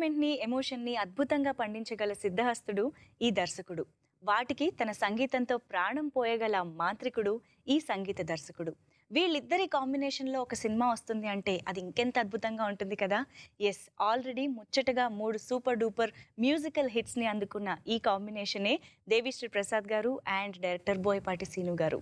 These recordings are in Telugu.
ఎక్సైట్మెంట్‌ని, ఎమోషన్‌ని అద్భుతంగా పండించగల సిద్ధహస్తుడు ఈ దర్శకుడు. వాటికి తన సంగీతంతో ప్రాణం పోయగల మాంత్రికుడు ఈ సంగీత దర్శకుడు. వీళ్ళిద్దరి కాంబినేషన్‌లో ఒక సినిమా వస్తుంది అంటే అది ఇంకెంత అద్భుతంగా ఉంటుంది కదా! యెస్. ఆల్రెడీ ముచ్చటగా 3 సూపర్ డూపర్ మ్యూజికల్ హిట్స్‌ని అందుకున్న ఈ కాంబినేషనే దేవిశ్రీ ప్రసాద్ గారు అండ్ డైరెక్టర్ బోయపాటి సీను గారు.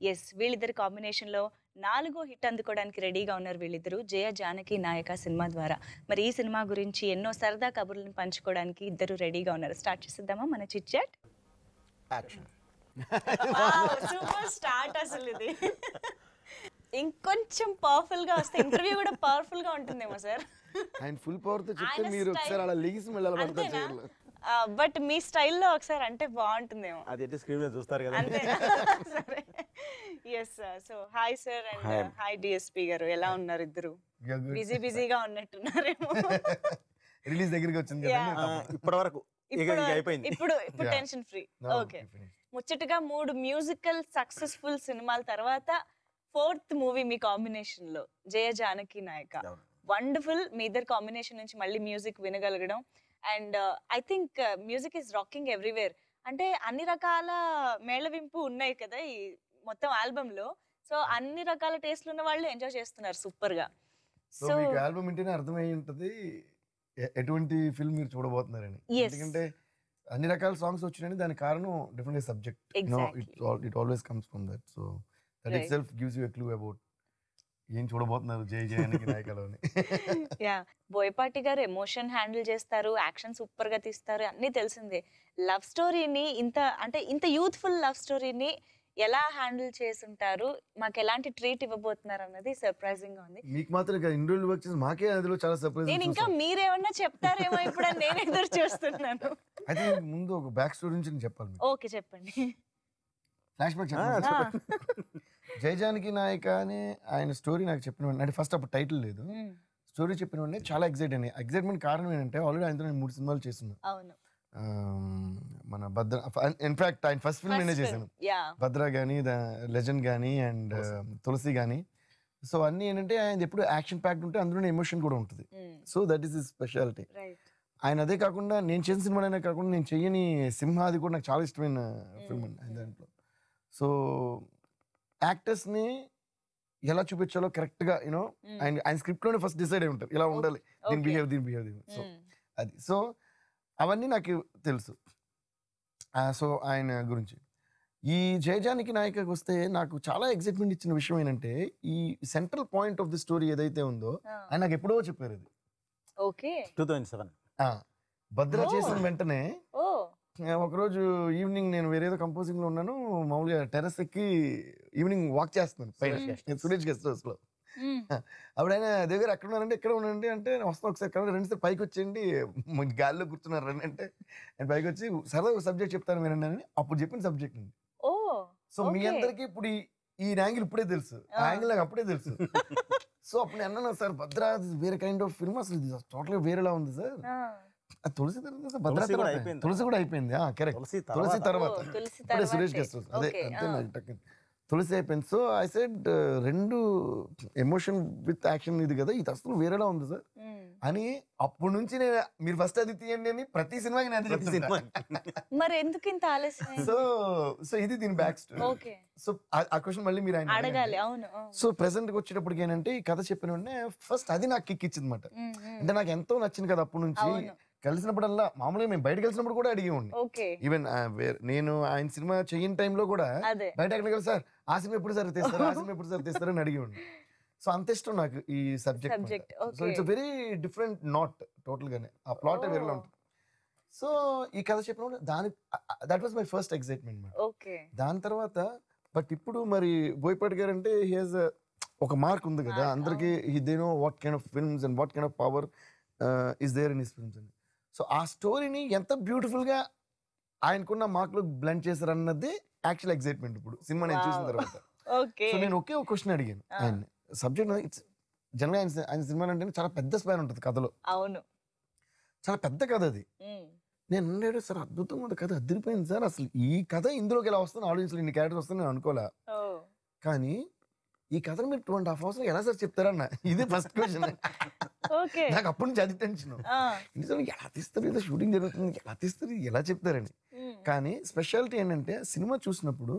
యెస్. వీళ్ళిద్దరి కాంబినేషన్‌లో 4గో హిట్ అందుకోవడానికి రెడీగా ఉన్నారు వీళ్ళిద్దరూ 'జయ జానకి నాయక' సినిమా ద్వారా. మరి ఈ సినిమా గురించి ఎన్నో సరదా కబుర్లను పంచుకోవడానికి ఇద్దరు రెడీగా ఉన్నారు. స్టార్ట్ చేసేద్దామా మన chit chat? Action. Wow! Super start అసలు ఇది. ఇంకొంచెం పవర్ఫుల్ గా వస్తే ఇంటర్వ్యూ కూడా పవర్ఫుల్ గా ఉంటుందేమో సార్. ఆయన ఫుల్ పవర్ తో చెప్తే ఆయన మీరు ఒకసారి style- అలా లిగిసి మళ్ళీ అలా పడతారు అంతేనా? చైర్లో. బట్ మీ స్టైల్లో ఒకసారి అంటే బాగుంటుందేమో. అది అయితే స్క్రీన్ మీద చూస్తారు కదా. అంతే సరే. Yes so hi sir and hi DSP గారు, ఎలా ఉన్నారు ఇద్దరు? బిజీగా ఉన్నట్టున్నారేమో. రిలీజ్ దగ్గరికి వచ్చింది Yeah. కదా ఇప్పటి వరకు ఇప్పుడు అయిపోయింది. ఇప్పుడు Yeah. Tension free. No, okay. finished. ముచ్చటగా 3 మ్యూజికల్ సక్సెస్ఫుల్ సినిమాల తర్వాత 4th మూవీ మీ కాంబినేషన్ లో 'జయ జానకి నాయక'. అవును. వండర్ఫుల్. మీ ఇద్దరు కాంబినేషన్ నుంచి మళ్ళీ మ్యూజిక్ వినగలగడం and I think music is rocking everywhere. అంటే అన్ని రకాల మేళవింపు ఉన్నాయి కదా ఈ మొత్తం ఆల్బమ్ లో. సో అన్ని రకాల టేస్ట్లు ఉన్న వాళ్ళు ఎంజాయ్ చేస్తున్నారు సూపర్ గా. సో మీకు ఆల్బమ్ వింటేనే అర్థమై ఉంటది ఎటువంటి ఫిల్మ్ మీరు చూడబోతున్నారని. Yes. ఎందుకంటే అన్ని రకాల సాంగ్స్ వచ్చినాయని దానికి కారణం different subject. Exactly. It always comes from that. So that Right. It self gives you a clue about ఏం చూడబోతున్నారు జయ జయానికి నాయకలో అని. యా, బోయపాటి గారు ఎమోషన్ హ్యాండిల్ చేస్తారు, యాక్షన్ సూపర్ గా తీస్తారు, అన్ని తెలిసిందే. లవ్ స్టోరీని ఇంత యూత్ఫుల్ లవ్ స్టోరీని ఎలా హ్యాండిల్ చేసుంటారు, మాకు ఎలాంటి ట్రీట్ ఇవ్వబోతున్నారు అన్నది సర్ప్రైజింగ్ గా ఉంది. మీకు మాత్రం ఇక ఇన్ని రోజులు వర్క్ చేసి మాకే అందులో చాలా సర్ప్రైజ్. నేను ఇంకా మీరేమన్నా చెప్తారేమో ఇప్పుడు అని నేను ఎదురు చూస్తున్నాను. అయితే ముందు ఒక బ్యాక్ స్టోరీ నుంచి నేను చెప్పాలి మీకు. ఓకే చెప్పండి. ఫ్లాష్ బ్యాక్ చెప్పండి. జయ జానకి నాయక అని ఆయన స్టోరీ నాకు చెప్పిన వెంటనే, అంటే ఫస్ట్ అప్పుడు టైటిల్ లేదు, స్టోరీ చెప్పిన వెంటనే చాలా ఎక్సైట్మెంట్ కారణం ఏంటంటే ఆల్రెడీ ఆయనతో నేను 3 సినిమాలు చేస్తున్నాను. అవును. మన భద్ర, ఇన్ఫాక్ట్ ఆయన ఫస్ట్ ఫిల్మ్ నేనే చేశాను. యా. భద్ర కానీ లెజెండ్ కానీ అండ్ తులసి కానీ. సో అన్నీ ఏంటంటే ఆయన ఎప్పుడు యాక్షన్ ప్యాక్డ్ ఉంటే అందులోనే ఎమోషన్ కూడా ఉంటుంది. So that is his speciality. Right. ఆయన అదే కాకుండా నేను చేసిన సినిమాలైనా కాకుండా నేను చెయ్యని సింహాది కూడా నాకు చాలా ఇష్టమైన ఫిల్మ్ అండి ఆయన దాంట్లో. సో యాక్టర్స్ని ఎలా చూపించాలో కరెక్ట్గా యూనో ఆయన స్క్రిప్ట్లోనే ఫస్ట్ డిసైడ్ అయి ఉంటారు ఇలా ఉండాలి, దీని బిహేవ్. సో అది సో అవన్నీ నాకు తెలుసు. సో ఆయన గురించి ఈ జయజానికి నాయకకి వస్తే నాకు చాలా ఎక్సైట్మెంట్ ఇచ్చిన విషయం ఏంటంటే ఈ central point of the story ఏదైతే ఉందో ఆయన నాకు ఎప్పుడో చెప్పారు. అది ఓకే. 2007 భద్ర చేసిన వెంటనే ఓ ఒకరోజు ఈవినింగ్ నేను వేరేదో కంపోజింగ్ లో ఉన్నాను, మామూలుగా టెర్రస్ ఎక్కి ఈవినింగ్ వాక్ చేస్తున్నాను పైన సురేష్ గెస్ట్ హౌస్ లో. అప్పుడు ఆయన దగ్గర ఎక్కడ ఉన్నారంటే ఎక్కడ ఉన్నారండి అంటే వస్తాను ఒకసారి కదా రెండు సార్ పైకి వచ్చేయండి గాలిలో కూర్చున్నారు రండి అంటే నేను పైకి వచ్చి సరదా ఒక సబ్జెక్ట్ చెప్తాను వినండి అని అప్పుడు చెప్పిన సబ్జెక్ట్ ఉంది. సో మీ అందరికి ఇప్పుడు ఈ యాంగిల్ ఇప్పుడే తెలుసు, ఆ యాంగిల్ నాకు అప్పుడే తెలుసు. సో అప్పుడు నేను అన్నాను సార్ భద్ర వేరే కైండ్ ఆఫ్ ఫిల్మ్, అసలు ఇది టోటల్ వేరేలా ఉంది సార్. తులసి తర్వాత భద్ర తులసి కూడా అయిపోయింది. కరెక్ట్, తులసి తర్వాత ఇప్పుడే సురేష్ గెస్ట్ హౌస్ అదే అంతే నాకు టక్కింది. తులసి అయిపోయింది. సో ఐ సెడ్ రెండు ఎమోషన్ విత్ యాక్షన్ ఇది కదా, ఇది అసలు వేరేలా ఉంది సార్ అని. అప్పటి నుంచి నేను మీరు ఫస్ట్ అది తీయండి అని ప్రతి సినిమాకి నేను అది చెప్తున్నా. మరి ఎందుకు ఇంత ఆలస్యం? సో ఇది దీని బ్యాక్ స్టోరీ. ఓకే. సో ఆ క్వశ్చన్ మళ్ళీ మీరు ఆయన అడగాలి. అవును. సో ప్రెసెంట్ కి వచ్చేటప్పటికి ఏంటంటే ఈ కథ చెప్పిన వెంటనే ఫస్ట్ అది నాకు కిక్ ఇచ్చింది అనమాట. అంటే నాకు ఎంతో నచ్చింది కదా అప్పటి నుంచి. కలిసినప్పుడల్లా మామూలుగా మేము బయట కలిసినప్పుడు కూడా అడిగేవాడిని. ఈవెన్ నేను ఆయన సినిమా చెయ్యని టైంలో కూడా బయట ఎక్కడ కలిసి సార్ ఆ సినిమా ఎప్పుడు సార్ తీస్తారు, ఆ సినిమా ఎప్పుడు సార్ తీస్తారని అడిగేవాడిని. సో అంత ఇష్టం నాకు ఈ subject. So it's very different not total గానే ఆ ప్లాట్ వేరేలా ఉంటుంది. సో ఈ కథ చెప్పినప్పుడు that was my first excitement. దాని తర్వాత బట్ ఇప్పుడు మరి బోయపాటి గారు అంటే హీ హాజ్ ఒక మార్క్ ఉంది కదా అందరికి, they know what kind of films and what kind of power is there in his films అని. సో ఆ స్టోరీని ఎంత బ్యూటిఫుల్ గా ఆయనకున్న మార్కులు బ్లెండ్ చేశారు అన్నది యాక్చువల్ ఎక్సైట్మెంట్ ఇప్పుడు సినిమా నేను చూసిన తర్వాత. సో నేను ఒకే ఒక క్వశ్చన్ అడిగాను ఆయన సబ్జెక్ట్. ఇట్స్ జనరల్గా ఆయన సినిమా అంటే చాలా పెద్ద స్పాన్ ఉంటుంది కథలో. అవును, చాలా పెద్ద కథ అది. నేను అన్నాడు సార్ అద్భుతంగా ఉంది కథ, అదిరిపోయింది సార్, అసలు ఈ కథ ఇందులోకి ఎలా వస్తుంది ఆడియన్స్ ఇన్ని క్యారెక్టర్ వస్తుంది నేను అనుకోలే, కానీ ఈ కథను మీరు 2.5 hours ఎలా సార్ చెప్తారన్న ఇది ఫస్ట్ క్వశ్చన్. ఓకే. నాకు అప్పటి నుంచి అది టెన్షన్. నిజంగా ఎలా తీస్తారు, ఏదో షూటింగ్ జరుగుతుంది, ఎలా తీస్తారు, ఎలా చెప్తారని. కానీ స్పెషాలిటీ ఏంటంటే సినిమా చూసినప్పుడు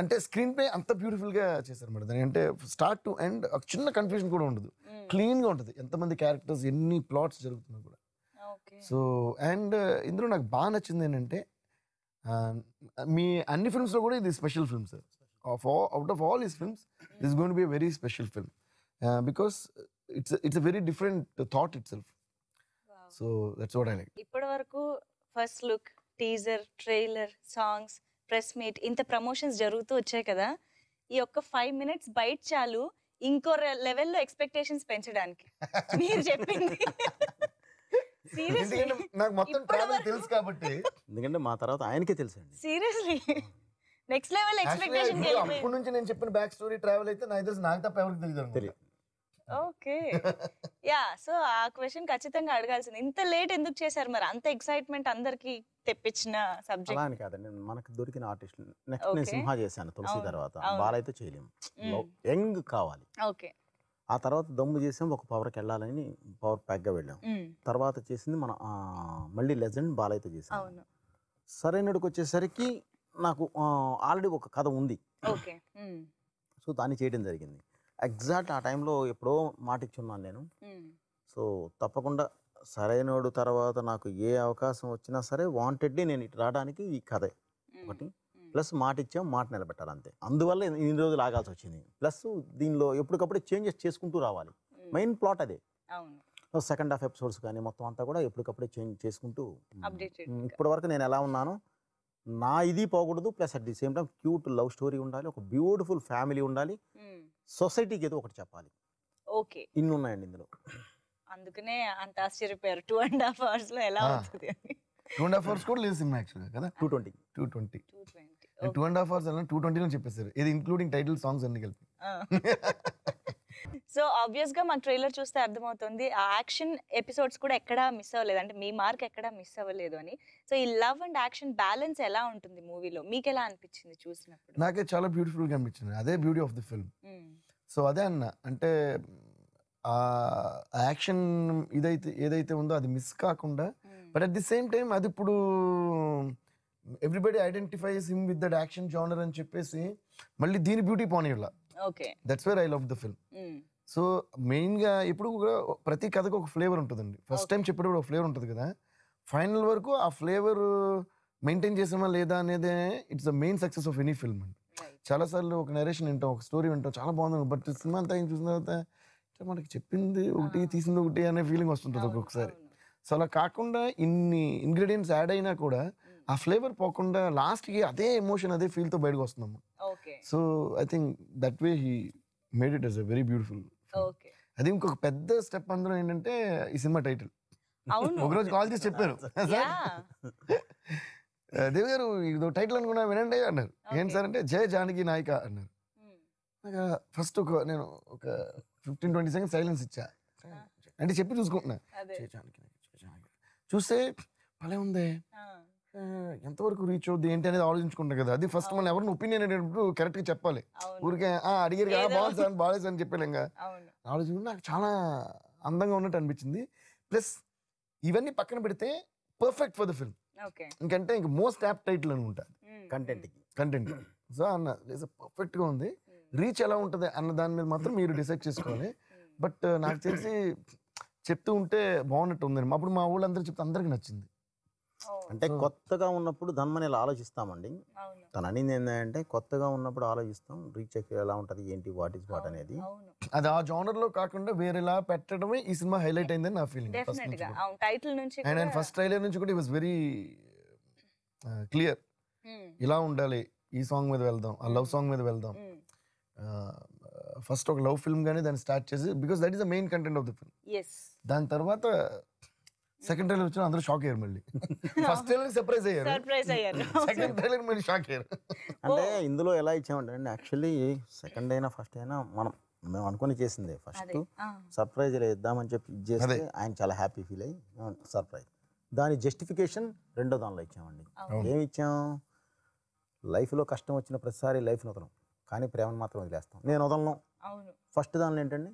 అంటే స్క్రీన్ ప్లే అంత బ్యూటిఫుల్ గా చేశారు మేడం. దాని అంటే స్టార్ట్ టు ఎండ్ ఒక చిన్న కన్ఫ్యూజన్ కూడా ఉండదు, క్లీన్ గా ఉంటుంది. ఎంతమంది క్యారెక్టర్స్, ఎన్ని ప్లాట్స్ జరుగుతున్నా కూడా. సో అండ్ ఇందులో నాకు బాగా నచ్చింది ఏంటంటే మీ అన్ని ఫిల్మ్స్ లో కూడా ఇది special film sir. Out of all his films this going to be a very special film because it's a very different thought it self. So that's what I like. ఇప్పటి వరకు first look, teaser, trailer, songs, press meet, ఇంత ప్రమోషన్స్ జరుగుతూ వచ్చాయి కదా. ఈ ఒక్క 5 minutes బయట చాలు ఇంకో లెవెల్లో ఎక్స్పెక్టేషన్స్ పెంచడానికి మీరు చెప్పింది. సీరియస్లీ నాకు మొత్తం ట్రావెల్ తెలుసు కాబట్టి. ఎందుకంటే మా తర్వాత ఆయనకే తెలుసండి. సీరియస్లీ నెక్స్ట్ లెవెల్ ఎక్స్పెక్టేషన్ అప్పటి నుంచి నేను చెప్పిన బ్యాక్ స్టోరీ ట్రావెల్ అయితే నాకు తెలిసి నాకు తప్ప ఎవరికి తెలియదు. ఓకే. యా, సో ఆ క్వశ్చన్ ఖచ్చితంగా అడగాల్సింది. ఇంత లేట్ ఎందుకు చేశారు మరి? అంత ఎక్సైట్మెంట్ అందరికి తెప్పించిన అలా సబ్జెక్ట్. అని కాదండి, మనకు దొరికిన ఆర్టిస్ట్. నెక్స్ట్ నేను సింహ చేశాను, తులసి తర్వాత. బాలైతే చేయలేము, యంగ్ కావాలి. ఓకే. ఆ తర్వాత దమ్ము చేసాం, ఒక పవర్కి వెళ్ళాలని పవర్ ప్యాక్గా వెళ్ళాం. తర్వాత చేసింది మన మళ్ళీ లెజెండ్ బాలైతే చేసాం. అవును. సరైనడికి వచ్చేసరికి నాకు ఆల్రెడీ ఒక కథ ఉంది. ఓకే. సో దాన్ని చేయడం జరిగింది. ఎగ్జాక్ట్ ఆ టైంలో ఎప్పుడో మాట ఇచ్చున్నాను నేను. సో తప్పకుండా సరైనోడు తర్వాత నాకు ఏ అవకాశం వచ్చినా సరే వాంటెడ్లీ నేను ఇటు రావడానికి ఈ కథే ఒకటి. ప్లస్ మాట ఇచ్చాం, మాట నిలబెట్టాలి అంతే. అందువల్ల ఇన్ని రోజులు ఆగాల్సి వచ్చింది. ప్లస్ దీనిలో ఎప్పటికప్పుడు చేంజెస్ చేసుకుంటూ రావాలి. మెయిన్ ప్లాట్ అదే. సెకండ్ హాఫ్ ఎపిసోడ్స్ కానీ మొత్తం అంతా కూడా ఎప్పటికప్పుడే చేంజ్ చేసుకుంటూ ఇప్పటి వరకు నేను ఎలా ఉన్నానో నా ఇది పోకూడదు. Plus at the same time cute love story ఉండాలి, ఒక బ్యూటిఫుల్ ఫ్యామిలీ ఉండాలి, సొసైటీకి ఏదో ఒకటి చెప్పాలి. ఓకే. ఇన్ని ఉన్నాయండి ఇందులో. అందుకనే అంత ఆశ్చర్యపోయారు 2.5 hours లో ఎలా అవుతుంది అని. 2.5 hours కూడా లేదు సినిమా యాక్చువల్గా కదా. 220 2.5 hours అలా 220 అని చెప్పేశారు. ఇది ఇంక్లూడింగ్ టైటిల్ సాంగ్స్ అన్ని కలిపి. సో ఆబ్వియస్ గా మాకు ట్రైలర్ చూస్తే అర్థమవుతుంది ఆ యాక్షన్ ఎపిసోడ్స్ కూడా ఎక్కడా మిస్ అవ్వలేదు, అంటే మీ మార్క్ ఎక్కడా మిస్ అవ్వలేదు అని. సో ఈ లవ్ అండ్ యాక్షన్ బ్యాలెన్స్ ఎలా ఉంటుంది మూవీలో? మీకు ఎలా అనిపించింది చూసినప్పుడు? నాకే చాలా బ్యూటిఫుల్ గా అనిపించింది. అదే beauty of the film. So అదే అన్న, అంటే ఆ యాక్షన్ ఏదైతే ఉందో అది మిస్ కాకుండా, but at the same time అది ఇప్పుడు everybody identifies him with that action genre అని చెప్పేసి మళ్ళీ దీని బ్యూటీ పోనీలా. Okay. That's where I love the film. So main గా ఇప్పుడు కూడా ప్రతి కథకు ఒక ఫ్లేవర్ ఉంటుందండి. ఫస్ట్ టైం చెప్పేటప్పుడు ఒక ఫ్లేవర్ ఉంటుంది కదా, ఫైనల్ వరకు ఆ ఫ్లేవర్ మెయింటైన్ చేసామా లేదా అనేదే it's the main success of any film అండి. చాలాసార్లు ఒక నరేషన్ వింటాం, ఒక స్టోరీ వింటాం, చాలా బాగుంది, బట్ సినిమా అంతా ఏం చూసిన తర్వాత మనకి చెప్పింది ఒకటి తీసింది ఒకటి అనే ఫీలింగ్ వస్తుంటుంది ఒక్కొక్కసారి. సో అలా కాకుండా ఇన్ని ఇంగ్రీడియంట్స్ యాడ్ అయినా కూడా ఆ ఫ్లేవర్ పోకుండా లాస్ట్కి అదే ఎమోషన్, అదే ఫీల్తో బయటకు వస్తున్నాము. So I think that way he made it as a very beautiful. అది ఇంకొక పెద్ద స్టెప్ అందులో ఏంటంటే ఈ సినిమా టైటిల్. ఒకరోజు కాల్ చేసి చెప్పారు, దేవి గారు ఇది టైటిల్ అనుకున్నా వినండి అన్నారు. ఏంటి సార్ అంటే జయ జానకి నాయిక అన్నారు. నాకు ఫస్ట్ నేను ఒక 15-20 seconds సైలెన్స్ ఇచ్చా, అంటే చెప్పి చూసుకుంటున్నా. జయ జానకి చూస్తే భలే ఉంది, ఎంతవరకు రీచ్ అవుద్ది ఏంటి అనేది ఆలోచించుకుంటాం కదా. అది ఫస్ట్ మనం ఎవరిని ఒపీనియన్ అనేటప్పుడు కరెక్ట్గా చెప్పాలి. ఊరికే అడిగారు బాగుంది సార్ బాగాలేదు అని చెప్పాను. ఇంకా ఆలోచించుకుంటే నాకు చాలా అందంగా ఉన్నట్టు అనిపించింది. ప్లస్ ఇవన్నీ పక్కన పెడితే పర్ఫెక్ట్ ఫర్ ద ఫిల్మ్. ఇంకంటే ఇంక మోస్ట్ యాప్ట్ టైటిల్ అనుకుంటా కంటెంట్. సో అన్న పర్ఫెక్ట్గా ఉంది. రీచ్ ఎలా ఉంటుంది అన్న దాని మీద మాత్రం మీరు డిసైడ్ చేసుకోవాలి. బట్ నాకు తెలిసి చెప్తూ ఉంటే బాగున్నట్టు ఉందండి. అప్పుడు మా ఊళ్ళందరూ చెప్తే అందరికి నచ్చింది. అంటే కొత్తగా ఉన్నప్పుడు ధన్మని ఇలా ఆలోచిస్తామండి. తను అనేది ఏంటంటే కొత్తగా ఉన్నప్పుడు ఆలోచిస్తాం, రీచ్ ఎలా ఉంటుంది, ఏంటి, వాట్ ఈస్ వాట్ అనేది. అది ఆ జానర్ లో కాకుండా వేరేలా పెట్టడమే ఈ సినిమా హైలైట్ అయిందని నా ఫీలింగ్. అండ్ ఫస్ట్ ట్రైలర్ నుంచి కూడా ఇట్ వాస్ వెరీ క్లియర్, ఇలా ఉండాలి, ఈ సాంగ్ మీద వెళ్దాం, ఆ లవ్ సాంగ్ మీద వెళ్దాం. ఫస్ట్ ఒక లవ్ ఫిల్మ్ గానీ దాన్ని స్టార్ట్ చేసి, because that is the main content of the film. దాని తర్వాత సెకండ్ ట్రైలర్ వచ్చిన అందరూ షాక్ అయ్యారు. మళ్ళీ ఫస్ట్ ట్రైలర్ సర్ప్రైజ్ అయ్యారు, సెకండ్ ట్రైలర్ మళ్ళీ షాక్ అయ్యారు. అంటే ఇందులో ఎలా ఇచ్చామంటే అండి, యాక్చువల్లీ సెకండ్ అయినా ఫస్ట్ అయినా మేము అనుకుని చేసిందే. ఫస్ట్ సర్ప్రైజ్ ఇద్దామని చెప్పి చేస్తే ఆయన చాలా హ్యాపీ ఫీల్ అయ్యి సర్ప్రైజ్. దాని జస్టిఫికేషన్ రెండో దానిలో ఇచ్చామండి. ఏమి ఇచ్చాం, లైఫ్లో కష్టం వచ్చిన ప్రతిసారి లైఫ్ని వదలం, కానీ ప్రేమను మాత్రం వదిలేస్తాం. నేను వదలను. ఫస్ట్ దానిలో ఏంటండి,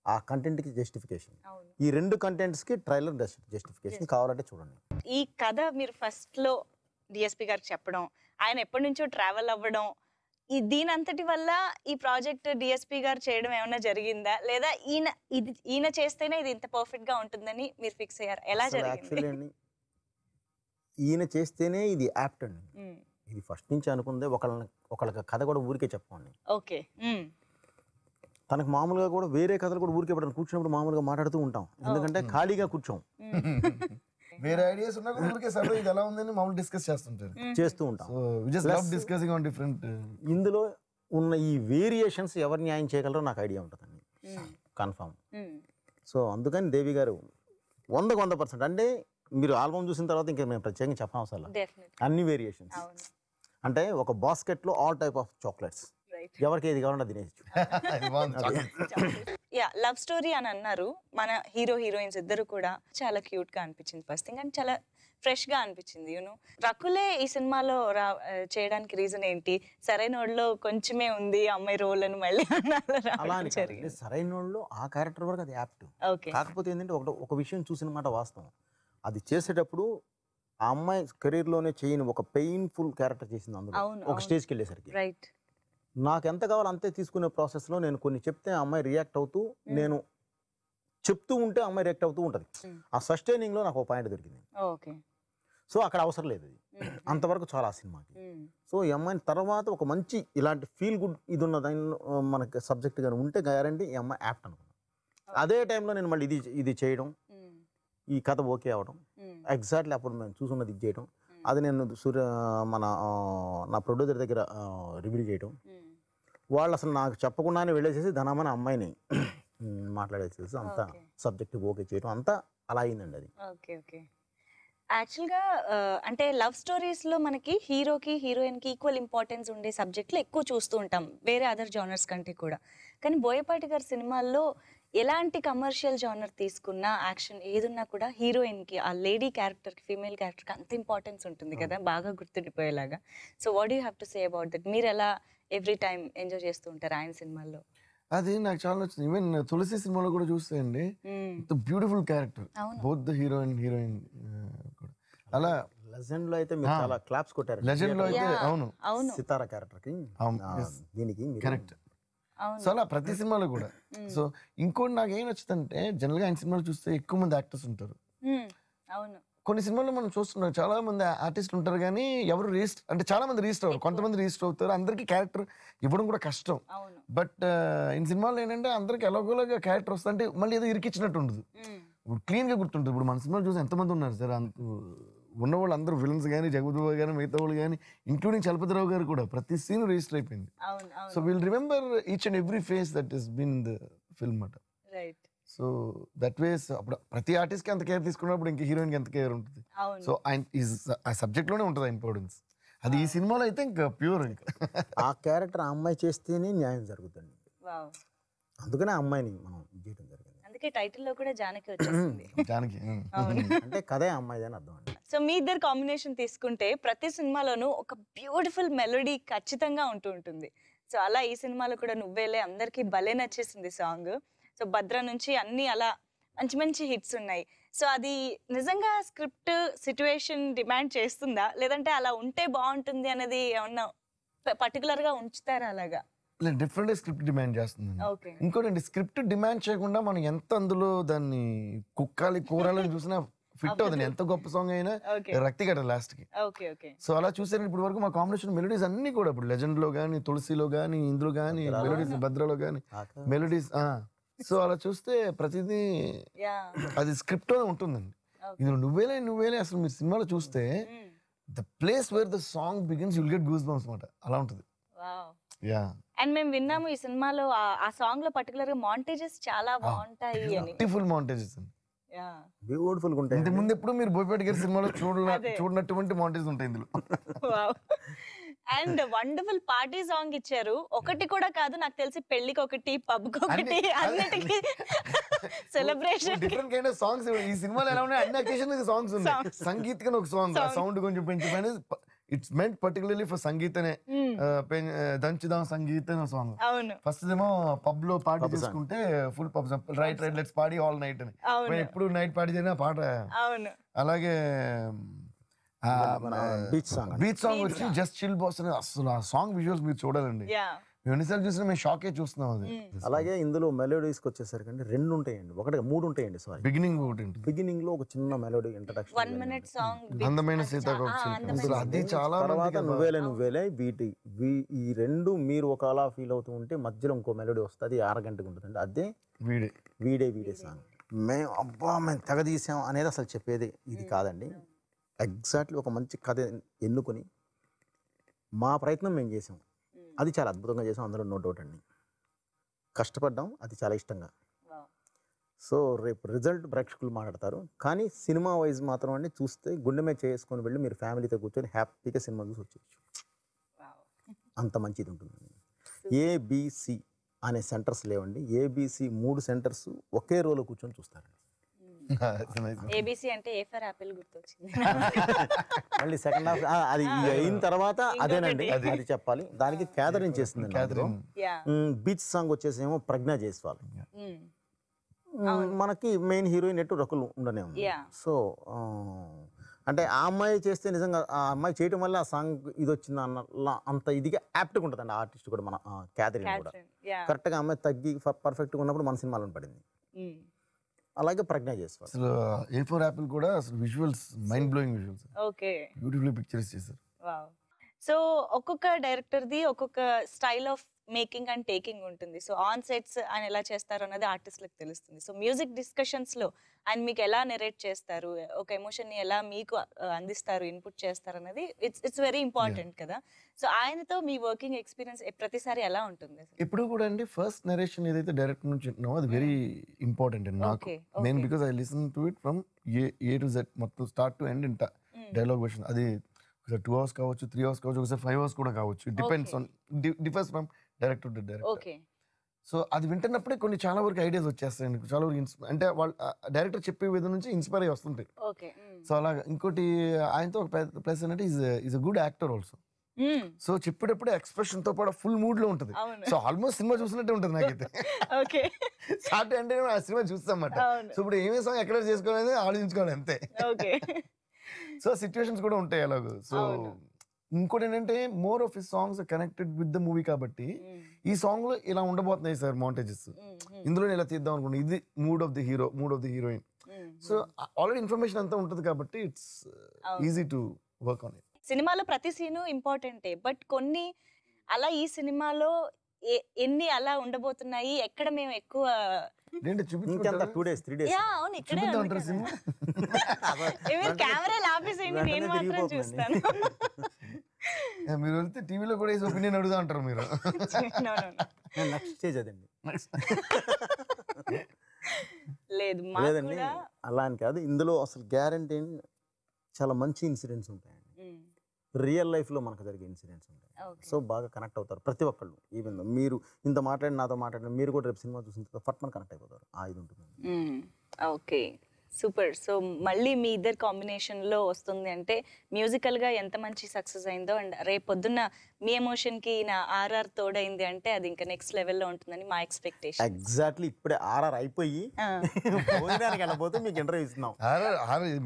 ఆ కంటెంట్కి జస్టిఫికేషన్. అవును. ఈ 2 కంటెంట్స్కి ట్రైలర్ జస్టిఫికేషన్ కావాలంటే చూడండి. ఈ కథ మీరు ఫస్ట్ లో డిఎస్పి గారికి చెప్పడం, ఆయన ఎప్పటి నుంచో ట్రావెల్ అవ్వడం, ఈ దీనంతటి వల్ల ఈ ప్రాజెక్ట్ డిఎస్పి గారు చేయడం ఏమైనా జరిగిందా, లేదా ఈయన చేస్తేనే ఇది ఇంత పర్ఫెక్ట్ గా ఉంటుందని మీరు ఫిక్స్ అయ్యారు? ఎలా జరిగింది? యాక్చువల్లీ అండి ఈయన చేస్తేనే ఇది యాప్ట్ అండి. ఇది ఫస్ట్ నుంచి అనుకుందే. ఒకళ్ళకి కథ కూడా ఊరికే చెప్పండి. ఓకే. తనకు మామూలుగా కూడా వేరే కథలు కూడా ఊరికే పడడం, కూర్చున్నప్పుడు మామూలుగా మాట్లాడుతూ ఉంటాం, ఎందుకంటే ఖాళీగా కూర్చోం, వేరే ఐడియాస్ ఉన్నా కూడా ఊరికే సరే ఇది ఎలా ఉందని మామూలు డిస్కస్ చేస్తూ ఉంటాం. So we just love discussing on different. ఇందులో ఉన్న ఈ వేరియేషన్స్ ఎవరు న్యాయం చేయగలరో నాకు ఐడియా ఉంటుందండి, కన్ఫర్మ్. సో అందుకని దేవి గారు 100% అంటే మీరు ఆల్బమ్ చూసిన తర్వాత ఇంకా మేము ప్రత్యేకంగా చెప్పనవసరం లేదు. అన్ని వేరియేషన్స్ అంటే ఒక బాస్కెట్లో ఆల్ టైప్ ఆఫ్ చాక్లెట్స్, ఎవరికి ఏది కావాలన్నా తినేయచ్చు. యా, లవ్ స్టోరీ అని అన్నారు. మన హీరో హీరోయిన్స్ ఇద్దరు కూడా చాలా క్యూట్ గా అనిపించింది ఫస్ట్ థింగ్, అండ్ చాలా ఫ్రెష్ గా అనిపించింది. యూనో రకులే ఈ సినిమాలో చేయడానికి రీజన్ ఏంటి? సరైనోడ్లో కొంచెమే ఉంది అమ్మాయి రోల్ అని మళ్ళీ అలా అని సరైనోడ్లో ఆ క్యారెక్టర్ వరకు అది యాప్ట్. కాకపోతే ఏంటంటే ఒక విషయం చూసిన మాట వాస్తవం, అది చేసేటప్పుడు ఆ అమ్మాయి కెరీర్లోనే చేయని ఒక పెయిన్ఫుల్ క్యారెక్టర్ చేసింది అందులో ఒక స్టేజ్కి వెళ్ళేసరికి. రైట్. నాకు ఎంత కావాలో అంతే తీసుకునే ప్రాసెస్లో నేను కొన్ని చెప్తే ఆ అమ్మాయి రియాక్ట్ అవుతూ, నేను చెప్తూ ఉంటే అమ్మాయి రియాక్ట్ అవుతూ ఉంటుంది. ఆ సస్టైనింగ్లో నాకు ఒక పాయింట్ దొరికింది. ఓకే. సో అక్కడ అవసరం లేదు, అది అంతవరకు చాలా ఆ సినిమాకి. సో ఈ అమ్మాయిని తర్వాత ఒక మంచి ఇలాంటి ఫీల్ గుడ్ ఇది ఉన్న దానిలో మనకి సబ్జెక్ట్ కానీ ఉంటే గ్యారంటీ ఈ అమ్మాయి యాప్ట్ అనుకున్నాను. అదే టైంలో నేను మళ్ళీ ఇది చేయడం, ఈ కథ ఓకే అవ్వడం, ఎగ్జాక్ట్లీ అప్పుడు మేము చూసున్నది ఇది చేయడం, అది నేను నా ప్రొడ్యూసర్ దగ్గర రివీల్ చేయడం, వాళ్ళు అసలు నాకు చెప్పకుండానే వెళ్ళేసేసి ధనమని అమ్మాయిని మాట్లాడేసేసి అంతా సబ్జెక్ట్ ఓకే చేయడం, అంతా అలా అయిందండి అది. Okay okay. యాక్చువల్గా అంటే లవ్ స్టోరీస్లో మనకి హీరోకి హీరోయిన్కి ఈక్వల్ ఇంపార్టెన్స్ ఉండే సబ్జెక్టులు ఎక్కువ చూస్తూ ఉంటాం వేరే అదర్ జానర్స్ కంటే కూడా. కానీ బోయపాటి గారి సినిమాల్లో ఎలాంటి కమర్షియల్ జానర్ తీసుకున్నా, యాక్షన్ ఏదున్నా కూడా హీరోయిన్కి, ఆ లేడీ క్యారెక్టర్కి, ఫీమేల్ క్యారెక్టర్కి అంత ఇంపార్టెన్స్ ఉంటుంది కదా, బాగా గుర్తుండిపోయేలాగా. So what you have to say about that? మీరు ఎలా ఎవ్రీ టైం ఎంజాయ్ చేస్తూ ఉంటారు ఆయన సినిమాల్లో? అది నాకు చాలా నచ్చింది. ఈవెన్ తులసి సినిమాలో కూడా చూస్తే అండి, beautiful character both the heroine కూడా. అలా లెజెండ్ లో అయితే మీరు చాలా క్లాప్స్ కొట్టారు. లెజెండ్ లో అయితే అవును, సితారా క్యారెక్టర్ కి దీనికి కరెక్ట్. సో అలా ప్రతి సినిమాలో కూడా. సో ఇంకోటి నాకు ఏం నచ్చుతుందంటే, జనరల్ గా ఆయన సినిమాలు చూస్తే ఎక్కువ మంది యాక్టర్స్ ఉంటారు. కొన్ని సినిమాల్లో మనం చూస్తున్నాం చాలా మంది ఆర్టిస్టులు ఉంటారు, కానీ ఎవరు రిజిస్టర్ అంటే చాలా మంది రిజిస్టర్ అవ్వరు, కొంతమంది రిజిస్టర్ అవుతారు. అందరికి క్యారెక్టర్ ఇవ్వడం కూడా కష్టం. బట్ ఈ సినిమాలో ఏంటంటే అందరికి ఎలాగోలాగా క్యారెక్టర్ వస్తుంటే మళ్ళీ ఏదో ఇరికిచ్చినట్టు ఉండదు, ఇప్పుడు క్లీన్ గా గుర్తుంటుంది. ఇప్పుడు మన సినిమాలు చూసి ఎంతమంది ఉన్నారు సార్, ఉన్న వాళ్ళు అందరూ విలన్స్ కానీ, జగపతిబాబు కానీ, మిగతా వాళ్ళు కానీ, ఇంక్లూడింగ్ చలపతిరావు గారు కూడా ప్రతి సీన్ రిజిస్టర్ అయిపోయింది. So will remember each and every face that is been the film అట. సో దట్ వేస్ అప్పుడు ప్రతి ఆర్టిస్ట్ కి అంత కేర్ తీసుకున్నప్పుడు ఇంక హీరోయిన్ కి ఎంత కేర్ ఉంటుంది. సో ఆ సబ్జెక్ట్ లోనే ఉంటుంది ఇంపార్టెన్స్. అది ఈ సినిమాలో అయితే ఇంకా ప్యూర్, ఇంకా ఆ క్యారెక్టర్ ఆ అమ్మాయి చేస్తేనే న్యాయం జరుగుతుంది. అందుకనే ఆ అమ్మాయిని మనం చేయడం జరిగింది. అందుకే టైటిల్ లో కూడా జానకి వచ్చేసింది. జానకి అంటే కథే అమ్మాయి అని అర్థం అండి. సో మీ ఇద్దరు కాంబినేషన్ తీసుకుంటే ప్రతి సినిమాలోనూ ఒక బ్యూటిఫుల్ మెలోడీ ఖచ్చితంగా ఉంటుంది. సో అలా ఈ సినిమాలో కూడా నువ్వేలే అందరికి భలే నచ్చేసింది సాంగ్. సో భద్ర నుంచి అన్ని అలా మంచి మంచి హిట్స్ ఉన్నాయి. సో అది నిజంగా స్క్రిప్ట్ సిచ్యువేషన్ డిమాండ్ చేస్తుందా, లేదంటే అలా ఉంటే బాగుంటుంది అనేది ఏమన్నా పర్టికులర్ గా ఉంచుతారా? అలాగా డిఫరెంట్ స్క్రిప్ట్ డిమాండ్ చేస్తుంది. ఇంకోటి స్క్రిప్ట్ డిమాండ్ చేయకుండా మనం ఎంత అందులో దాన్ని కుక్కాలి కూరాలని చూసినా ఫిట్ అవుతుంది. ఎంత గొప్ప సాంగ్ అయినా రక్తి కట్ట లాస్ట్ కి. సో అలా చూసాను ఇప్పుడు వరకు మా కాంబినేషన్ మెలోడీస్ అన్ని కూడా, ఇప్పుడు లెజెండ్ లో గానీ, తులసిలో గానీ, ఇందులో గానీ మెలోడీస్, భద్రలో గానీ మెలోడీస్. సో అలా చూస్తే ప్రతిదీ అది స్క్రిప్ట్ లోనే ఉంటుందండి. ఇది నువ్వేలే అసలు మీరు సినిమాలో చూస్తే the place where the song begins you'll get goose bumps అన్నమాట, అలా ఉంటుంది. అండ్ మేము విన్నాము ఈ సినిమాలో ఆ సాంగ్ లో పర్టికులర్ గా మాంటేజెస్ చాలా బాగుంటాయి అని. బ్యూటిఫుల్ మాంటేజెస్ బ్యూటిఫుల్ గా ఉంటాయి. ఇంతకు ముందు ఎప్పుడు మీరు బోయపాటి గారి సినిమాలో చూడనటువంటి మాంటేజెస్ ఉంటాయి ఇందులో. అండ్ వండర్ఫుల్ పార్టీ సాంగ్ ఇచ్చారు. ఒకటి కూడా కాదు, నాకు తెలిసి పెళ్లికి ఒకటి, పబ్కి ఒకటి, అన్నిటికీ celebration different kind of songs ఈ సినిమాలో ఎలా ఉన్నాయి. అన్ని అకేషన్ సాంగ్స్ ఉన్నాయి. సంగీత్ గా ఒక సాంగ్, సౌండ్ కొంచెం పెంచి it's meant particularly for sangeet అనే దంచుదాం సంగీత్ అనే సాంగ్. అవును ఫస్ట్ ఏమో పబ్ లో పార్టీ చేసుకుంటే full pub right let's party all night అని, ఎప్పుడు నైట్ పార్టీ చేయనా పాట. అవును అలాగే బీచ్ సాంగ్ వచ్చి జస్ట్ చిల్ బాస్ అని, అసలు ఆ సాంగ్ విజువల్స్ మీరు చూడాలండి. మేము ఎన్నిసార్లు చూసినా మేము షాకే చూస్తున్నాం అది. అలాగే ఇందులో మెలోడీస్కి వచ్చేసరికి 2 ఉంటాయండి, 3 ఉంటాయండి. సారీ, బిగినింగ్ ఒకటి ఉంటుంది, బిగినింగ్ లో ఒక చిన్న మెలోడీ ఇంట్రడక్షన్, 1 minute సాంగ్ అందమైన సీతాకోక చిలుక. అది చాలా తర్వాత నువ్వేలే ఈ 2 మీరు ఒక అలా ఫీల్ అవుతూ ఉంటే మధ్యలో ఇంకో మెలోడీ వస్తుంది, 6 గంటకు ఉంటుంది. అదే వీడే సాంగ్. మేము తెగ తీసాం అనేది అసలు చెప్పేది ఇది కాదండి. ఎగ్జాక్ట్లీ ఒక మంచి కథ ఎన్నుకొని మా ప్రయత్నం మేము చేసాం, అది చాలా అద్భుతంగా చేసాం, అందులో నో డౌట్ అండి. కష్టపడ్డాం, అది చాలా ఇష్టంగా. సో రేపు రిజల్ట్ ప్రేక్షకులు మాట్లాడతారు, కానీ సినిమా వైజ్ మాత్రం అండి చూస్తే గుండె మీద చేసుకొని వెళ్ళి మీరు ఫ్యామిలీతో కూర్చొని హ్యాపీగా సినిమా చూసి వచ్చేయచ్చు, అంత మంచిది ఉంటుంది. ఏబిసి అనే సెంటర్స్ లేవండి, ఏబిసి 3 సెంటర్స్ ఒకే రోలో కూర్చొని చూస్తారండి. ఏబిసి అంటే ఏ ఫర్ యాపిల్ గుర్తొచ్చింది. మళ్ళీ సెకండ్ హాఫ్ అది అయిన తర్వాత అదేనండి, అది చెప్పాలి. దానికి క్యాథరిన్ చేస్తుంది. బీచ్ సాంగ్ వచ్చేసేమో ప్రజ్ఞా జైస్వాల్, మనకి మెయిన్ హీరోయిన్ ఎటు రకులు ఉండనే ఉంది. సో అంటే ఆ అమ్మాయి చేస్తే నిజంగా ఆ అమ్మాయి చేయటం వల్ల ఆ సాంగ్ ఇది వచ్చింది అన్న అంత ఇదిగా యాప్ట్గా ఉంటుందండి ఆర్టిస్ట్ కూడా. మన క్యాథరిన్ కూడా కరెక్ట్గా అమ్మాయి తగ్గి పర్ఫెక్ట్గా ఉన్నప్పుడు మన సినిమాలో పడింది. అలాగే ప్రజ్ఞా జైస్వాల్. అసలు A4 యాపిల్ కూడా అసలు visuals mind blowing visuals, okay, beautifully pictures చేశారు. సో ఒక్కొక్క డైరెక్టర్ది ఒక్కొక్క style of making and taking ఉంటుంది. సో ఆన్ సెట్స్ ఆయన ఎలా చేస్తారు అన్నది ఆర్టిస్ట్లకు తెలుస్తుంది. సో మ్యూజిక్ డిస్కషన్స్ లో ఆయన మీకు ఎలా నెరేట్ చేస్తారు, ఒక ఎమోషన్ ని ఎలా మీకు అందిస్తారు, ఇన్పుట్ చేస్తారు అన్నది ఇట్స్ వెరీ ఇంపార్టెంట్ కదా. సో ఆయనతో మీ వర్కింగ్ ఎక్స్పీరియన్స్ ప్రతిసారి ఎలా ఉంటుంది? ఇప్పుడు కూడా అండి ఫస్ట్ నరేషన్ ఏదైతే డైరెక్ట్ నుంచి వింటున్నామో అది వెరీ ఇంపార్టెంట్ అండి నాకు. Main because I listen to it from A to Z, మొత్తం స్టార్ట్ టు ఎండ్ ఇంట డైలాగ్ వర్షన్. అది 2 hours కావచ్చు, 3 hours కావచ్చు, ఒకసారి 5 hours కూడా కావచ్చు. Depends on differs from director to director. So అది వింటున్నప్పుడే కొన్ని చాలా వరకు ఐడియాస్ వచ్చేస్తాయండి, చాలా వరకు అంటే వాళ్ళు డైరెక్టర్ చెప్పే విధం నుంచి ఇన్స్పైర్ అయ్యి వస్తుంటాయి. సో అలాగా ఇంకోటి ఆయనతో ఒక ప్లస్ ఏంటంటే is a good actor also. So చెప్పేటప్పుడు ఎక్స్ప్రెషన్ తో పాటు ఫుల్ మూడ్ లో ఉంటుంది. సో ఆల్మోస్ట్ సినిమా చూసినట్టే ఉంటుంది నాకైతే. స్టార్ట్ అంటే ఆ సినిమా చూస్తామన్నమాట. సో ఇప్పుడు ఏమేమి సాంగ్ ఎక్కడ చేసుకోవాలని ఆలోచించుకోవాలి అంతే. సో సిచ్యువేషన్స్ కూడా ఉంటాయి అలాగూ. సో ఇంకోటి ఏంటంటే more of his songs connected with the movie కాబట్టి ఈ సాంగ్ లో ఇలా ఉండబోతున్నాయి సార్ మౌంటేజెస్, ఇందులో ఇలా తీద్దాం అనుకోండి, ఇది mood of the hero, mood of the heroine. So already information అంతా ఉంటుంది కాబట్టి it's easy to work on it. సినిమాలో ప్రతి సీను ఇంపార్టెంటే, బట్ కొన్ని అలా ఈ సినిమాలో ఎన్ని అలా ఉండబోతున్నాయి, ఎక్కడ మేము ఎక్కువ కెమెరా ఆపేసేయండి, నేను మాత్రం చూస్తాను. మీరు వెళ్తే టీవీలో కూడా ఒపీనియన్ అడుగుతా అంటారు మీరు. లేదు లేదండి, అలా అని కాదు. ఇందులో అసలు గ్యారంటీ చాలా మంచి ఇన్సిడెంట్స్ ఉంటాయండి, రియల్ లైఫ్లో మనకు జరిగే ఇన్సిడెంట్స్ ఉంటాయి. సో బాగా కనెక్ట్ అవుతారు ప్రతి ఒక్కళ్ళు. ఈవెన్ మీరు ఇంత మాట్లాడి నాతో మాట్లాడిన మీరు కూడా రేపు సినిమా చూసిన తర్వాత ఫట్ మన కనెక్ట్ అయిపోతారు. ఇది ఉంటుంది. Okay, super. సో మళ్ళీ మీ ఇద్దరు కాంబినేషన్ లో వస్తుంది అంటే మ్యూజికల్ గా ఎంత మంచి సక్సెస్ అయిందో, అండ్ రేపు పొద్దున్న మీ ఎమోషన్ కి నా RR తోడైంది అంటే అది ఇంకా నెక్స్ట్ లెవెల్లో ఉంటుందని మా ఎక్స్పెక్టేషన్. ఎగ్జాక్ట్లీ ఇప్పుడే RR అయిపోయి వెళ్ళబోతే మీకు ఇంటర్వ్యూ ఇస్తున్నాం.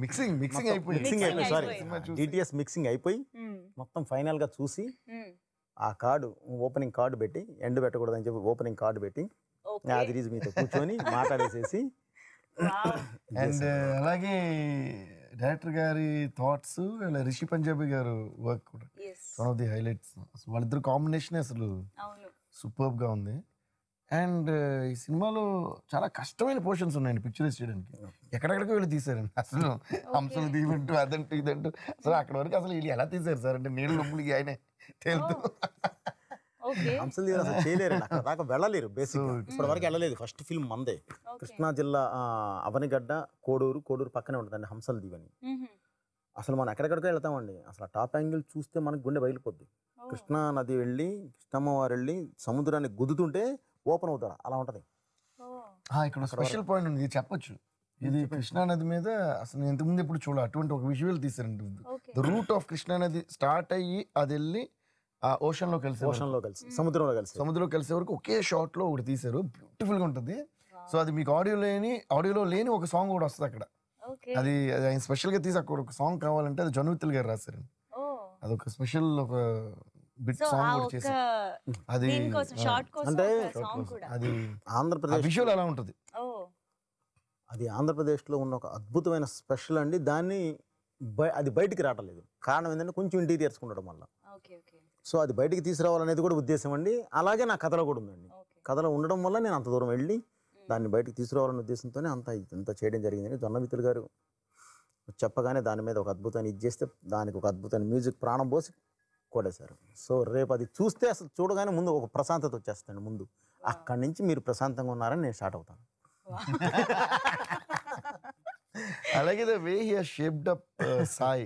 మిక్సింగ్ అయిపోయి సారీ DTS మిక్సింగ్ అయిపోయి మొత్తం ఫైనల్ గా చూసి ఆ కార్డు ఓపెనింగ్ కార్డు పెట్టి, ఎండ్ పెట్టకూడదు అని చెప్పి ఓపెనింగ్ కార్డు పెట్టి అది మీతో కూర్చొని మాట్లాడేసేసి. అండ్ అలాగే డైరెక్టర్ గారి థాట్స్, రిషి పంజాబీ గారు వర్క్ కూడా వన్ ఆఫ్ ది హైలైట్స్. వాళ్ళిద్దరు కాంబినేషన్ అసలు సూపర్బ్ గా ఉంది. అండ్ ఈ సినిమాలో చాలా కష్టమైన పోర్షన్స్ ఉన్నాయండి పిక్చరైజ్ చేయడానికి. ఎక్కడెక్కడికి వెళ్ళి తీసారండి అసలు, హంసలు తీయమంటూ అదంటూ ఇదంటూ. అసలు అక్కడ వరకు అసలు వీళ్ళు ఎలా తీసారు సార్ అంటే నీళ్ళు నొప్పులకి ఆయనే తేలుతూ హంసలు అసలు చేయలేరు, అక్కడ దాకా వెళ్ళలేరు. బేసిక్ ఇప్పటి వరకు వెళ్ళలేదు. ఫస్ట్ ఫిల్మ్ మందే, కృష్ణా జిల్లా అవనిగడ్డ, కోడూరు పక్కనే ఉంటుందండి హంసలు దీవని. అసలు మనం ఎక్కడెక్కడికో వెళ్తామండి, అసలు టాప్ యాంగిల్ చూస్తే మనకు గుండె బయలుపోద్ది. కృష్ణా నది వెళ్ళి కృష్ణమ్మ వారు వెళ్ళి సముద్రాన్ని గుద్దుతుంటే ఓపెన్ అవుతారు, అలా ఉంటది. ఇక్కడ స్పెషల్ పాయింట్ ఉంది, చెప్పొచ్చు. ఇది కృష్ణా నది మీద అసలు నేను ఇంతకుముందు ఎప్పుడు చూడాలి అటువంటి ఒక విజువల్ తీసారండి. ద రూట్ ఆఫ్ కృష్ణా నది స్టార్ట్ అయ్యి అది వెళ్ళి ఆ ఓషన్ లో కలిసి సముద్రంలో కలిసే వరకు ఒకే షాట్ లో ఒకటి తీసారు. బ్యూటిఫుల్ గా ఉంటుంది. సో అది మీకు ఆడియోలో లేని ఒక సాంగ్ కూడా వస్తుంది అక్కడ. అది ఆయన స్పెషల్ గా తీసి అక్కడ ఒక సాంగ్ కావాలంటే అది జొన్నవిత్తులు గారు రాశారు. అదొక స్పెషల్ ఒక బిట్ సాంగ్ కూడా చేశారు. అది అంటే అది ఆంధ్రప్రదేశ్ విజువల్ అలా ఉంటుంది. అది ఆంధ్రప్రదేశ్లో ఉన్న ఒక అద్భుతమైన స్పెషల్ అండి. దాన్ని అది బయటికి రావట్లేదు. కారణం ఏంటంటే కొంచెం ఇంటీరియర్స్ ఉండడం వల్ల. సో అది బయటికి తీసుకురావాలనేది కూడా ఉద్దేశం అండి. అలాగే నా కథలో కూడా ఉందండి. కథలో ఉండడం వల్ల నేను అంత దూరం వెళ్ళి దాన్ని బయటికి తీసుకురావాలనే ఉద్దేశంతోనే అంత చేయడం జరిగిందని జొన్నవిత్తులు గారు చెప్పగానే దాని మీద ఒక అద్భుతాన్ని ఇచ్చేస్తే దానికి ఒక అద్భుతమైన మ్యూజిక్ ప్రాణం పోసి కొడేశారు. సో రేపు అది చూస్తే అసలు చూడగానే ముందు ఒక ప్రశాంతత వచ్చేస్తాను. ముందు అక్కడి నుంచి మీరు ప్రశాంతంగా ఉన్నారని నేను స్టార్ట్ అవుతాను. అలాగే the way he has shaped up Sai,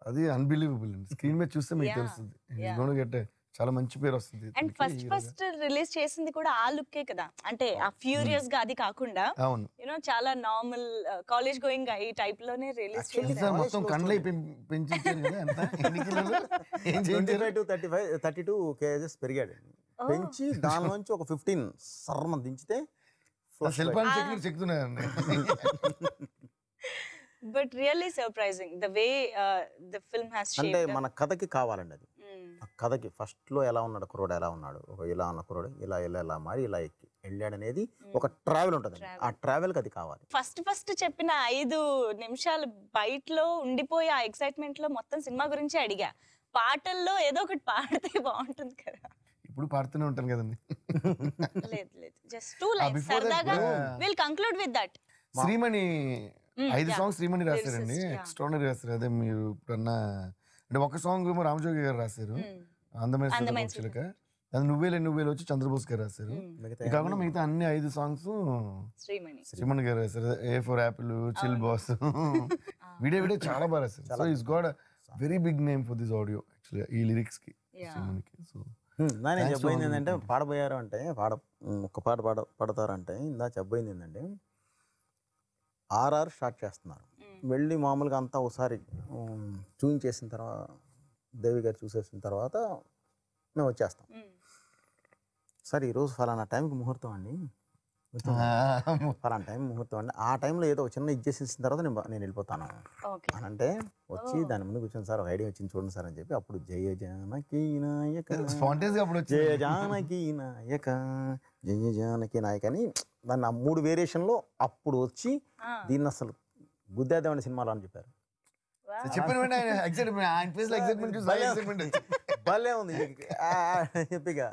అది అన్బిలీవబుల్ అండి. స్క్రీన్ మీద చూస్తే మీకు తెలుస్తుంది. చాలా మంచి పేరు వస్తుంది. అండ్ ఫస్ట్ రిలీజ్ చేసింది కూడా ఆ లుక్కే కదా, అంటే ఆ ఫ్యూరియస్ గా అది కాకుండా యూనో చాలా నార్మల్ కాలేజ్ గోయింగ్ ఈ టైప్ లోనే రిలీజ్ చేశారు. మొత్తం కండ్లై పెంచారు కదా. ఎంత ఎన్ని కిలోలు? 32 kgs పెరిగాడు. పెంచి దానిలోంచి ఒక 15 సర్మ దించితే శిల్పాన్ని చెక్కుతున్నాయండి. But really surprising the way the film has shaped. అంటే మన కథకి కావాలండి అది. ఆ కథకి ఫస్ట్ లో ఎలా ఉన్నాడు కుర్రోడు, ఎలా ఉన్నాడు, ఒక ఇలా ఉన్న కుర్రోడు ఇలా మారి ఇలా ఎక్కి వెళ్ళాడు అనేది ఒక ట్రావెల్ ఉంటుంది. ఆ ట్రావెల్ కి అది కావాలి. ఫస్ట్ చెప్పిన 5 నిమిషాలు బయటలో ఉండిపోయి ఆ ఎక్సైట్మెంట్ లో మొత్తం సినిమా గురించి అడిగా. పాటల్లో ఏదో ఒకటి పాడితే బాగుంటుంది కదా. ఇప్పుడు పాడుతూనే ఉంటాను కదండి. లేదు జస్ట్ 2 లైన్స్ సరదాగా will conclude with that. Shreemani 5 songs Shreemani రాశారండి. ఎక్స్ట్రాడినరీ రాశారు. అదే మీరు ఇప్పుడన్నా అంటే ఒక సాంగ్ ఏమో రామజోగి గారు రాశారు, అందమైన చిలక. అది నువ్వేలు వచ్చి చంద్రబోస్ గారు రాశారు. ఇది కాకుండా మిగతా అన్ని 5 సాంగ్స్ శ్రీమణి గారు రాశారు. A for apple, chill boss, video చాలా బాగా రాశారు. So he's got very big name for this audio actually ఈ లిరిక్స్ కి శ్రీమణికి. సో నేను చెప్పబోయింది ఏంటంటే పాడబోయారు అంటే ఒక పాట పడతారంటే ఇందా చెప్పబోయింది ఏంటంటే RR స్టార్ట్ చేస్తున్నారు. వెళ్ళి మామూలుగా అంతా ఒకసారి చూపించేసిన తర్వాత దేవి గారు చూసేసిన తర్వాత మేము వచ్చేస్తాం. సరే ఈరోజు ఫలానా టైంకి ముహూర్తం అండి, ఫలానా టైం ముహూర్తం అండి. ఆ టైంలో ఏదో ఒక చిన్న ఇచ్చేసిన తర్వాత నేను వెళ్ళిపోతాను అని అంటే వచ్చి దాని ముందు కూర్చొని సార్ ఒక ఐడియా వచ్చింది చూడండి సార్ అని చెప్పి అప్పుడు జయ జానకి నాయక జయ జానకి నాయక జయ జానకి నాయక అని దాన్ని ఆ 3 వేరియేషన్లో అప్పుడు వచ్చి దీన్ని అసలు గుద్దేద్దామని సినిమాలో అని చెప్పారు. భలే ఉంది చెప్పిగా.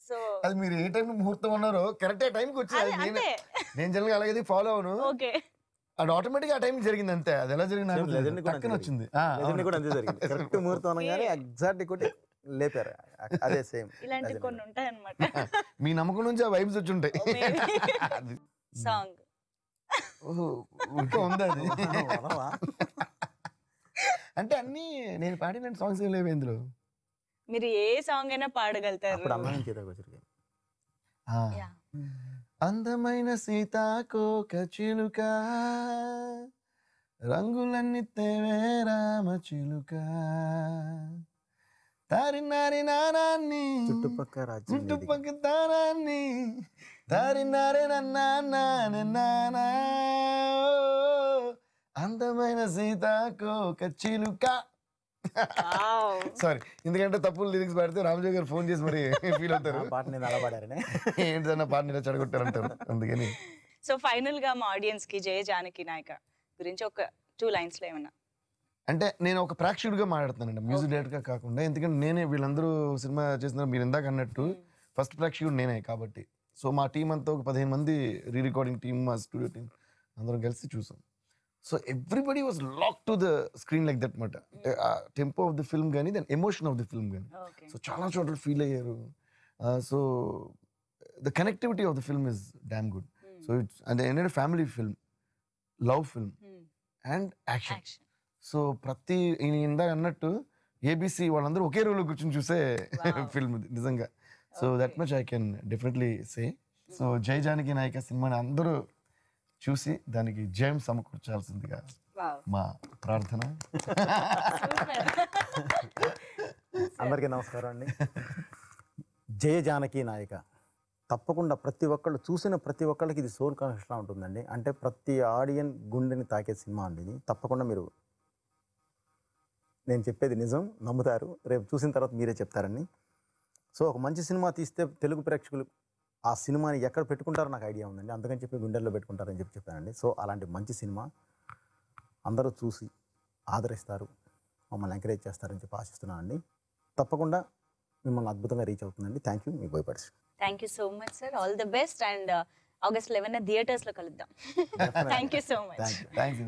సో అది మీరు ఏ టైం ముహూర్తం ఉన్నారో కరెక్ట్ టైంకి వచ్చింది. నేను జనరల్గా అలాగే ఫాలో అవును. అది ఆటోమేటిక్ ఆ టైం జరిగింది అంతే. అది ఎలా జరిగింది వచ్చింది కూడా అంతే జరిగింది. కరెక్ట్ ముహూర్తం అనగానే ఎగ్జాక్ట్ కొట్టి లేపారు. అదే సేమ్ ఇలాంటి కొన్ని ఉంటాయి అన్నమాట. మీ నమ్మకం నుంచి ఆ వైబ్స్ వచ్చి ఉంటాయి. సాంగ్ ఉంది అది అంటే అన్ని నేను పాడిన సాంగ్స్ ఏం లేవు ఇందులో. మీరు ఏ సాంగ్ అయినా పాడగలుగుతారు. అందమైన సీతాకోక చిలుక రంగులన్నీ తేవే రామ చిలుక తారినారి నానాన్ని చుట్టుపక్క తానాన్ని తారినారే నానా అందమైన సీతాకోక చిలుక. సారీ, ఎందుకంటే తప్పులు లిరిక్స్ పాడితే రామజోగి గారు ఫోన్ చేసి మరి ఫీల్ అవుతారు. ఏంటన్నా పాటని ఇలా చెడగొట్టారంటారు. అందుకని సో ఫైనల్ గా మా ఆడియన్స్ కి జయ జానకి నాయక గురించి ఒక 2 లైన్స్ లో ఏమన్నా అంటే నేను ఒక ప్రేక్షకుడిగా మాట్లాడుతున్నానండి, మ్యూజిక్ డైరెక్టర్ గా కాకుండా. ఎందుకంటే నేనే వీళ్ళందరూ సినిమా చేసిన మీరు ఇందాక అన్నట్టు ఫస్ట్ ప్రేక్షకుడు నేనే కాబట్టి. సో మా టీం అంతా ఒక 15 మంది రీ రికార్డింగ్ టీమ్, మా స్టూడియో టీం అందరం కలిసి చూసాం. So everybody was lock to the screen like that మాట. టెంపో ఆఫ్ ద ఫిల్మ్ కానీ then emotion of the film కానీ సో చాలా చోట్ల ఫీల్ అయ్యారు. So the connectivity of the film is damn good. So it's and family film, love film and action. So ప్రతి ఇందాక అన్నట్టు ఏబిసి వాళ్ళందరూ ఒకే రోజులో కూర్చొని చూసే ఫిల్మ్ నిజంగా. So that much I can definitely say. So జై జానకి నాయక సినిమాని అందరూ చూసి దానికి జయం సమకూర్చాల్సిందిగా మా ప్రార్థన. అందరికీ నమస్కారం అండి. జయ జానకి నాయక తప్పకుండా ప్రతి ఒక్కళ్ళు చూసిన ప్రతి ఒక్కళ్ళకి ఇది సోల్ కనెక్షన్ ఉంటుందండి. అంటే ప్రతి ఆడియన్ గుండెని తాకే సినిమా అండి ఇది. తప్పకుండా మీరు, నేను చెప్పేది నిజం, నమ్ముతారు, రేపు చూసిన తర్వాత మీరే చెప్తారండి. సో ఒక మంచి సినిమా తీస్తే తెలుగు ప్రేక్షకులు ఆ సినిమాని ఎక్కడ పెట్టుకుంటారో నాకు ఐడియా ఉందండి. అందుకని చెప్పి గుండెల్లో పెట్టుకుంటారని చెప్పానండి. సో అలాంటి మంచి సినిమా అందరూ చూసి ఆదరిస్తారు, మమ్మల్ని ఎంకరేజ్ చేస్తారని చెప్పి ఆశిస్తున్నానండి. తప్పకుండా మిమ్మల్ని అద్భుతంగా రీచ్ అవుతుందండి. Thank you, me Boyapati. Thank you so much sir. All the best. And August 11 theatres లో కలుద్దాం. Thank you so much. Thank you.